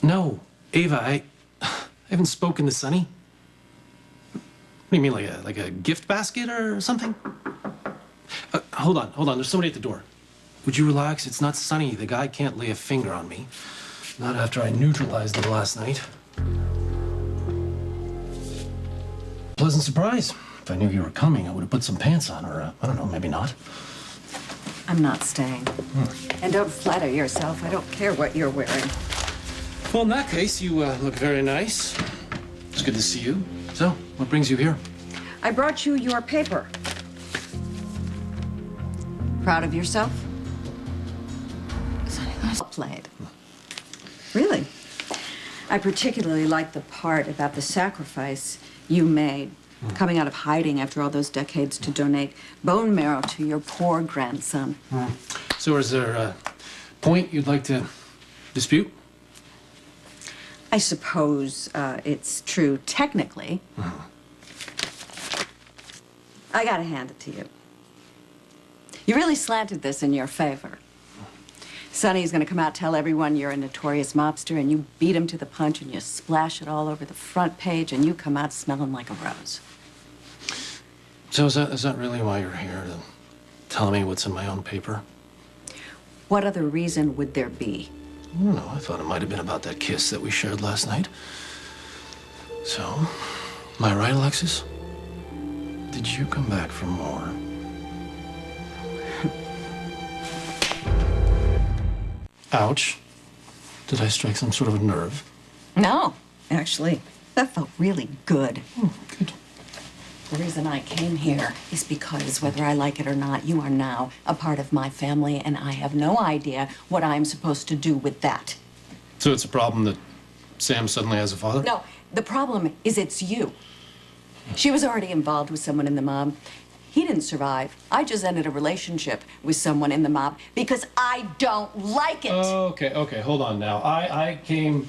No, Ava, I haven't spoken to Sonny. What do you mean, like a gift basket or something? Hold on. There's somebody at the door. Would you relax? It's not Sonny. The guy can't lay a finger on me. Not after I neutralized him last night. Pleasant surprise. If I knew you were coming, I would have put some pants on, or I don't know, maybe not. I'm not staying. And don't flatter yourself. I don't care what you're wearing. Well, in that case, you look very nice. It's good to see you. So, what brings you here? I brought you your paper. Proud of yourself? Well played. Really? I particularly like the part about the sacrifice you made, coming out of hiding after all those decades to donate bone marrow to your poor grandson. So is there a point you'd like to dispute? I suppose it's true technically. I gotta hand it to you. You really slanted this in your favor. Sonny's gonna come out, tell everyone you're a notorious mobster, and you beat him to the punch, and you splash it all over the front page, and you come out smelling like a rose. So is that really why you're here, to tell me what's in my own paper? What other reason would there be? I don't know. I thought it might have been about that kiss that we shared last night. So, am I right, Alexis? Did you come back for more? Ouch. Did I strike some sort of a nerve? No, actually, that felt really good. Good. The reason I came here is because, whether I like it or not, you are now a part of my family, and I have no idea what I'm supposed to do with that. So it's a problem that Sam suddenly has a father? No, the problem is it's you. She was already involved with someone in the mob. He didn't survive. I just ended a relationship with someone in the mob because I don't like it. Okay, hold on now. I came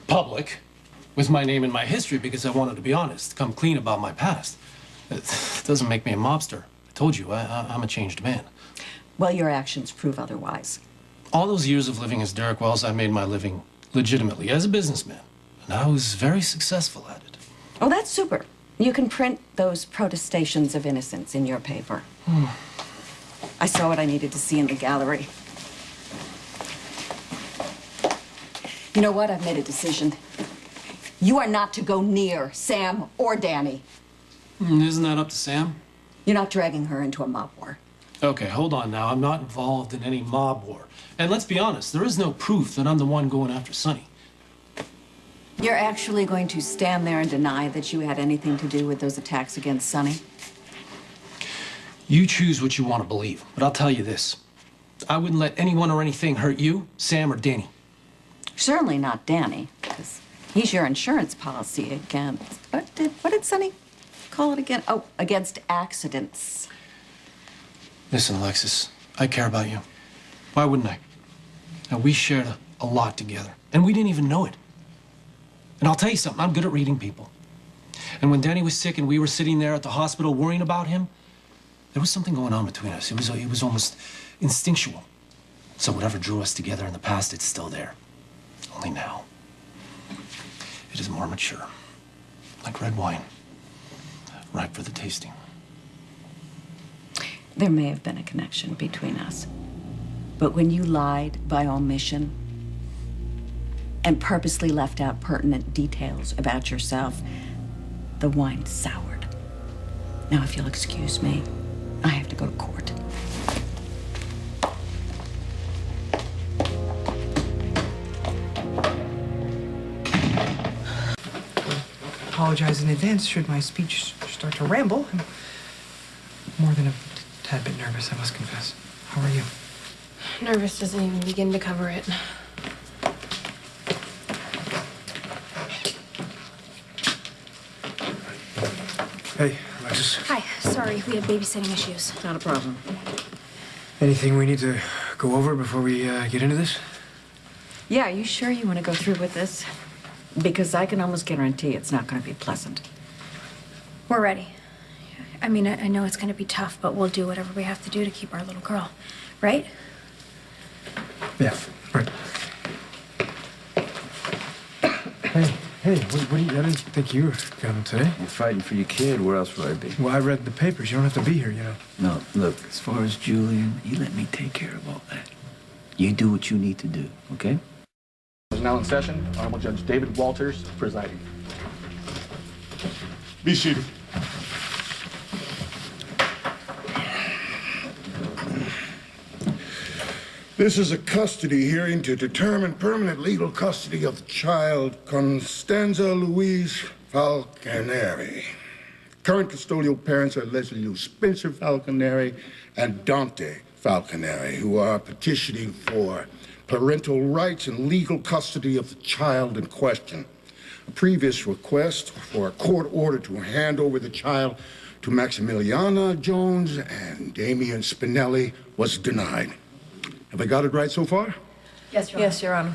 public with my name and my history because I wanted to be honest, come clean about my past. It doesn't make me a mobster. I told you, I'm a changed man. Well, your actions prove otherwise. All those years of living as Derek Wells, I made my living legitimately as a businessman. And I was very successful at it. Oh, that's super. You can print those protestations of innocence in your paper. I saw what I needed to see in the gallery. You know what? I've made a decision. You are not to go near Sam or Danny. Isn't that up to Sam? You're not dragging her into a mob war. Okay, hold on now. I'm not involved in any mob war. And let's be honest, there is no proof that I'm the one going after Sonny. You're actually going to stand there and deny that you had anything to do with those attacks against Sonny? You choose what you want to believe, but I'll tell you this. I wouldn't let anyone or anything hurt you, Sam, or Danny. Certainly not Danny, because he's your insurance policy against... What did Sonny call it again? Oh, against accidents. Listen, Alexis, I care about you. Why wouldn't I? Now, we shared a lot together, and we didn't even know it. And I'll tell you something, I'm good at reading people. And when Danny was sick and we were sitting there at the hospital worrying about him, there was something going on between us. It was almost instinctual. So whatever drew us together in the past, it's still there. Only now, it is more mature. Like red wine, ripe for the tasting. There may have been a connection between us. But when you lied by omission and purposely left out pertinent details about yourself, the wine soured. Now, if you'll excuse me, I have to go to court. Apologize in advance should my speech start to ramble. I'm more than a tad bit nervous, I must confess. How are you? Nervous doesn't even begin to cover it. Hey, Alexis. Hi, sorry, we have babysitting issues. Not a problem. Anything we need to go over before we get into this? Yeah, are you sure you want to go through with this? Because I can almost guarantee it's not going to be pleasant. We're ready. I mean, I know it's going to be tough, but we'll do whatever we have to do to keep our little girl, right? Yeah, right. Hey, what do you, I didn't think you were coming today. You're fighting for your kid. Where else would I be? Well, I read the papers. You don't have to be here, you know. No, look, as far as Julian, you let me take care of all that. You do what you need to do, okay? Is now in session. Honorable Judge David Walters presiding. Be seated. This is a custody hearing to determine permanent legal custody of the child Constanza Louise Falconeri. Current custodial parents are Leslie Lou Spencer Falconeri and Dante Falconeri, who are petitioning for parental rights and legal custody of the child in question. A previous request for a court order to hand over the child to Maximiliana Jones and Damian Spinelli was denied. Have I got it right so far? Yes, Your Honor.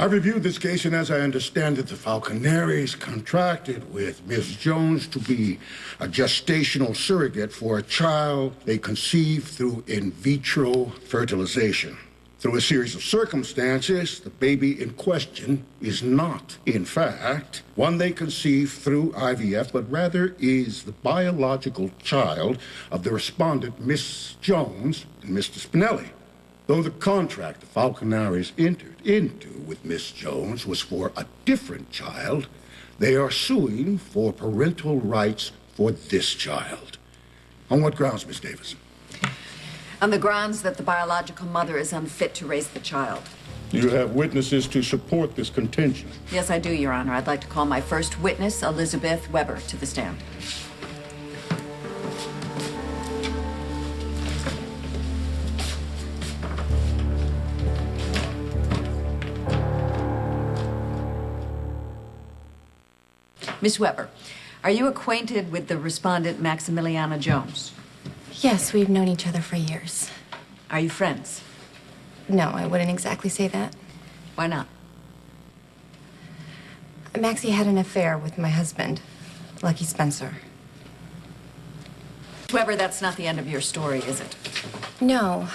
I've reviewed this case, and as I understand it, the Falconeris contracted with Ms. Jones to be a gestational surrogate for a child they conceived through in vitro fertilization. Through a series of circumstances, the baby in question is not, in fact, one they conceived through IVF, but rather is the biological child of the respondent, Miss Jones and Mr. Spinelli. Though the contract the Falconeris entered into with Miss Jones was for a different child, they are suing for parental rights for this child. On what grounds, Miss Davis? On the grounds that the biological mother is unfit to raise the child. Do you have witnesses to support this contention? Yes, I do, Your Honor. I'd like to call my first witness, Elizabeth Weber, to the stand. Miss Weber, are you acquainted with the respondent, Maximiliana Jones? Yes, we've known each other for years. Are you friends? No, I wouldn't exactly say that. Why not? Maxie had an affair with my husband, Lucky Spencer. Weber, that's not the end of your story, is it? No.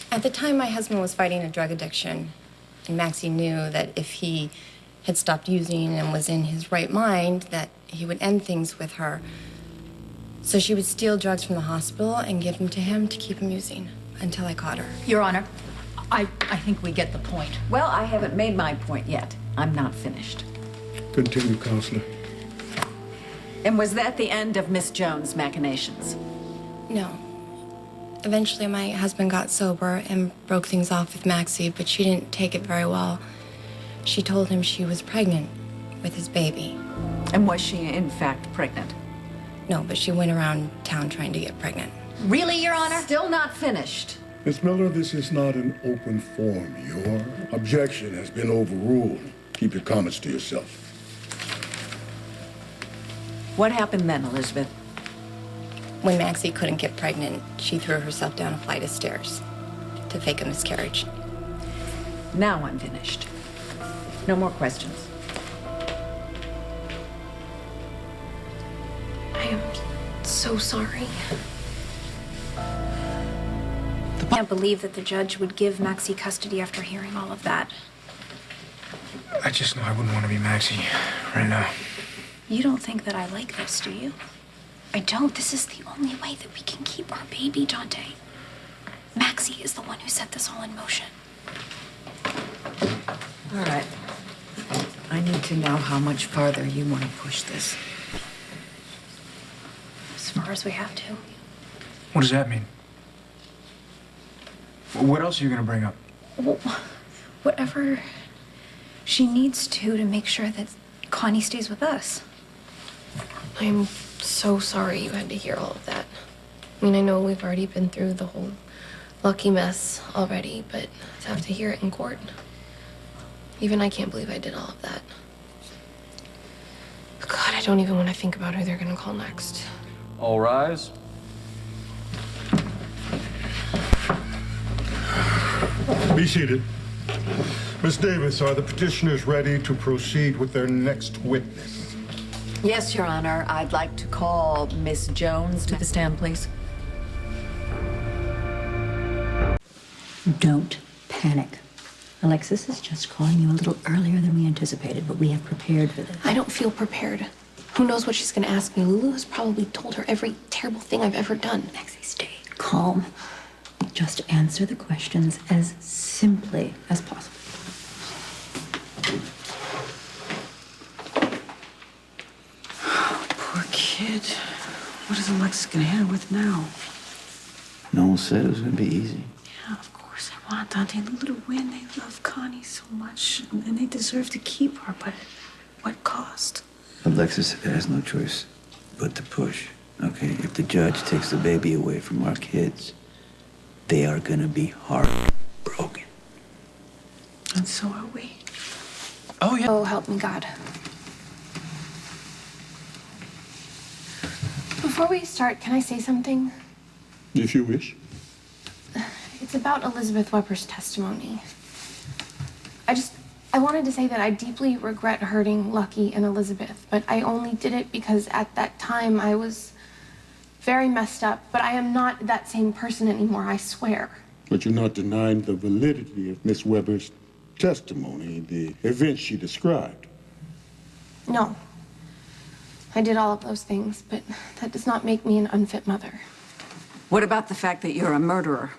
At the time, my husband was fighting a drug addiction, and Maxie knew that if he had stopped using and was in his right mind, that he would end things with her. So she would steal drugs from the hospital and give them to him to keep him using until I caught her. Your Honor, I think we get the point. Well, I haven't made my point yet. I'm not finished. Continue, Counselor. And was that the end of Miss Jones' machinations? No. Eventually, my husband got sober and broke things off with Maxie, but she didn't take it very well. She told him she was pregnant with his baby. And was she, in fact, pregnant? No, but she went around town trying to get pregnant. Really, Your Honor? Still not finished. Miss Miller, this is not an open forum. Your objection has been overruled. Keep your comments to yourself. What happened then, Elizabeth? When Maxie couldn't get pregnant, she threw herself down a flight of stairs to fake a miscarriage. Now I'm finished. No more questions. I am so sorry. I can't believe that the judge would give Maxie custody after hearing all of that. I just know I wouldn't want to be Maxie right now. You don't think that I like this, do you? I don't. This is the only way that we can keep our baby, Dante. Maxie is the one who set this all in motion. All right. I need to know how much farther you want to push this. As far as we have to. What does that mean? What else are you going to bring up? Well, whatever she needs to make sure that Connie stays with us. I'm so sorry you had to hear all of that. I mean, I know we've already been through the whole Lucky mess already, but to have to hear it in court, even I can't believe I did all of that. God, I don't even want to think about who they're gonna call next. All rise. Be seated. Miss Davis, are the petitioners ready to proceed with their next witness? Yes, Your Honor. I'd like to call Miss Jones to the stand, please. Don't panic. Alexis is just calling you a little earlier than we anticipated, but we have prepared for this. I don't feel prepared. Who knows what she's gonna ask me? Lulu has probably told her every terrible thing I've ever done. Maxie, stay calm. Just answer the questions as simply as possible. Poor kid. What is Alexis gonna hit her with now? No one said it was gonna be easy. Yeah, of course I want Dante and Lulu to win. They love Connie so much, and they deserve to keep her, but at what cost? Alexis has no choice but to push. Okay, if the judge takes the baby away from our kids, they are gonna be heartbroken. And so are we. Oh, yeah. Oh, help me, God. Before we start, can I say something? If you wish. It's about Elizabeth Weber's testimony. I wanted to say that I deeply regret hurting Lucky and Elizabeth, but I only did it because at that time I was very messed up, but I am not that same person anymore, I swear. But you're not denying the validity of Miss Weber's testimony, the events she described. No. I did all of those things, but that does not make me an unfit mother. What about the fact that you're a murderer?